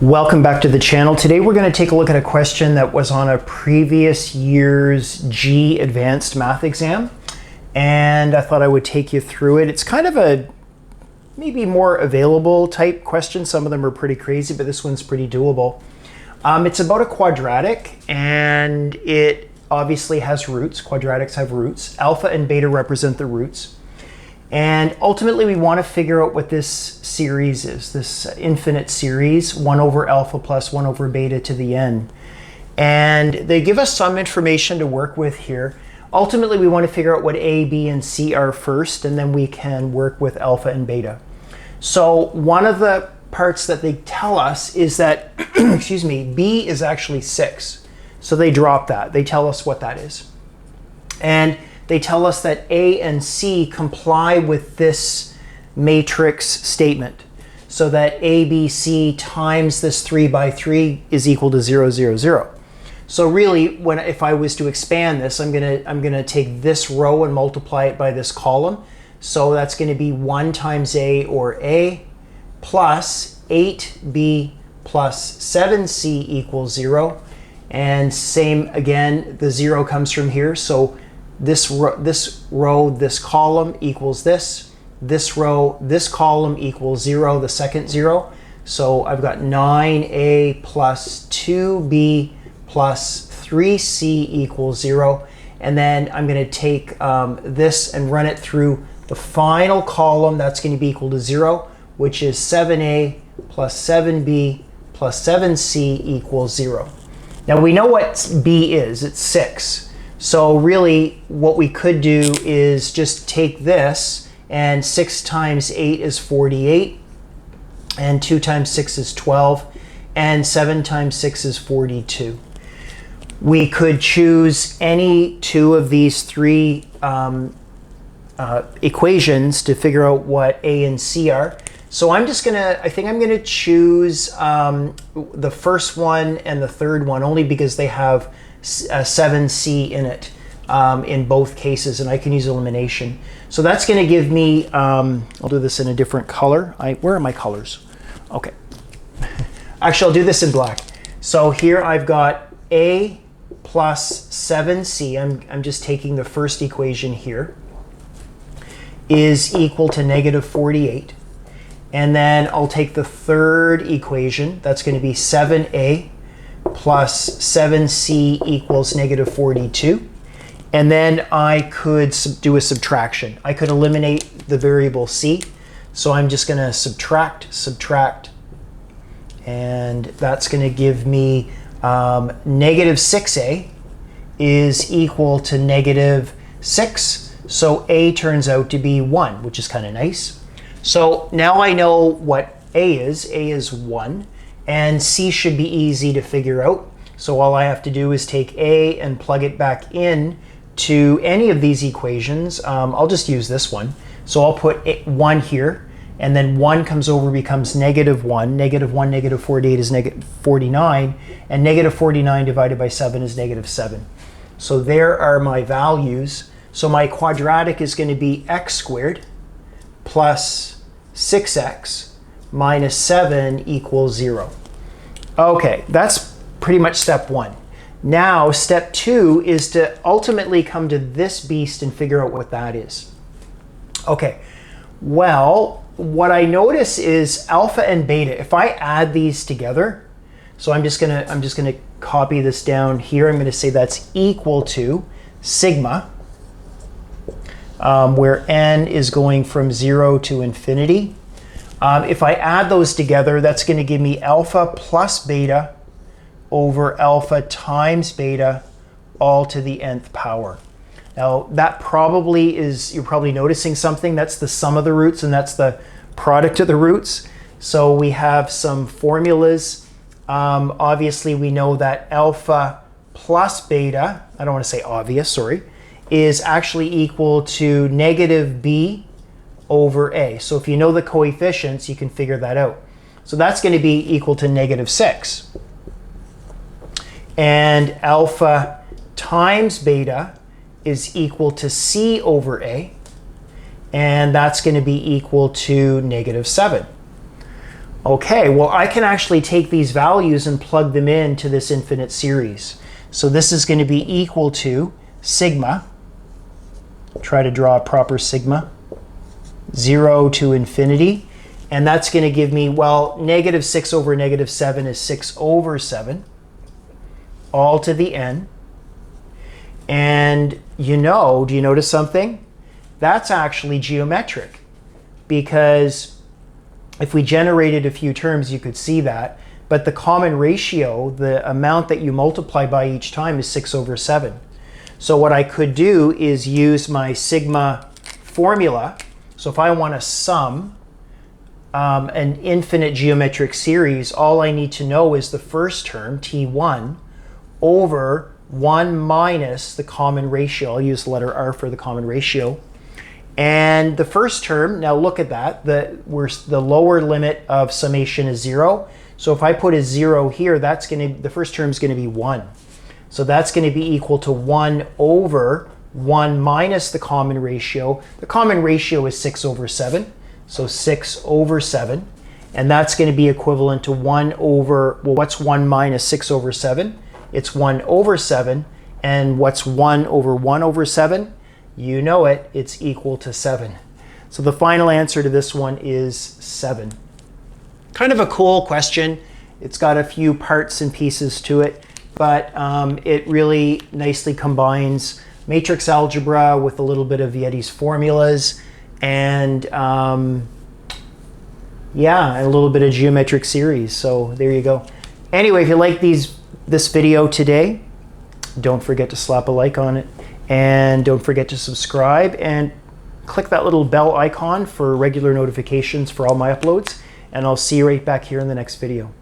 Welcome back to the channel. Today we're going to take a look at a question that was on a previous year's JEE Advanced Math exam, and I thought I would take you through it. It's kind of a maybe more available type question. Some of them are pretty crazy, but this one's pretty doable. It's about a quadratic, and it obviously has roots. Quadratics have roots. Alpha and beta represent the roots. And ultimately, we want to figure out what this series is, this infinite series, 1 over alpha plus 1 over beta to the n. And they give us some information to work with here. Ultimately, we want to figure out what a, b, and c are first, and then we can work with alpha and beta. So one of the parts that they tell us is that, excuse me, b is actually 6. So they drop that. They tell us what that is. And they tell us that A and C comply with this matrix statement, so that ABC times this 3 by 3 is equal to 0, 0, 0. So really, if I was to expand this, I'm gonna take this row and multiply it by this column. So that's going to be 1 times A, or A, plus 8B plus 7C equals 0. And same again, the 0 comes from here. So this row, this column equals this row, this column equals 0, the second 0. So I've got 9a plus 2b plus 3c equals 0. And then I'm going to take this and run it through the final column. That's going to be equal to 0, which is 7a plus 7b plus 7c equals 0. Now we know what b is. It's 6. So really what we could do is just take this, and 6 times 8 is 48, and 2 times 6 is 12, and 7 times 6 is 42. We could choose any two of these three equations to figure out what A and C are. So I think I'm gonna choose the first one and the third one, only because they have 7c in it in both cases, and I can use elimination. So that's going to give me, I'll do this in a different color. Where are my colors? Okay. Actually, I'll do this in black. So here I've got a plus 7c, I'm just taking the first equation here, is equal to negative 48. And then I'll take the third equation, that's going to be 7a plus 7c equals negative 42. And then I could do a subtraction. I could eliminate the variable c. So I'm just going to subtract. And that's going to give me negative 6a is equal to negative 6. So a turns out to be 1, which is kind of nice. So now I know what a is. A is 1. And C should be easy to figure out. So all I have to do is take A and plug it back in to any of these equations. I'll just use this one. So I'll put 1 here, and then 1 comes over, becomes negative 1. Negative 1, negative 48 is negative 49, and negative 49 divided by 7 is negative 7. So there are my values. So my quadratic is going to be x squared plus 6x minus 7 equals 0. Okay, that's pretty much step 1. Now, step 2 is to ultimately come to this beast and figure out what that is. Okay, well, what I notice is alpha and beta. If I add these together, so I'm just gonna copy this down here. I'm going to say that's equal to sigma, where n is going from 0 to infinity. If I add those together, that's going to give me alpha plus beta over alpha times beta all to the nth power. Now that probably is, you're probably noticing something. That's the sum of the roots, and that's the product of the roots. So we have some formulas. Obviously we know that alpha plus beta, I don't want to say obvious, sorry, is actually equal to negative b over a. So if you know the coefficients, you can figure that out. So that's going to be equal to negative 6. And alpha times beta is equal to c over a. And that's going to be equal to negative 7. Okay, well, I can actually take these values and plug them into this infinite series. So this is going to be equal to sigma. Try to draw a proper sigma. 0 to infinity. And that's going to give me, well, negative 6 over negative 7 is 6 over 7, all to the n. And do you notice something? That's actually geometric, because if we generated a few terms, you could see that. But the common ratio, the amount that you multiply by each time, is 6 over 7. So what I could do is use my sigma formula. So if I want to sum an infinite geometric series, all I need to know is the first term, t1, over 1 minus the common ratio. I'll use the letter r for the common ratio. And the first term, now look at that, the lower limit of summation is 0. So if I put a 0 here, the first term is going to be 1. So that's going to be equal to 1 over 1 minus the common ratio. The common ratio is 6 over 7. So 6 over 7. And that's going to be equivalent to 1 over, well, what's 1 minus 6 over 7? It's 1 over 7. And what's 1 over 1 over 7? You know it, it's equal to 7. So the final answer to this one is 7. Kind of a cool question. It's got a few parts and pieces to it, but it really nicely combines matrix algebra with a little bit of Vieti's formulas, and yeah, a little bit of geometric series. So there you go. Anyway, if you like this video today, don't forget to slap a like on it. And don't forget to subscribe and click that little bell icon for regular notifications for all my uploads. And I'll see you right back here in the next video.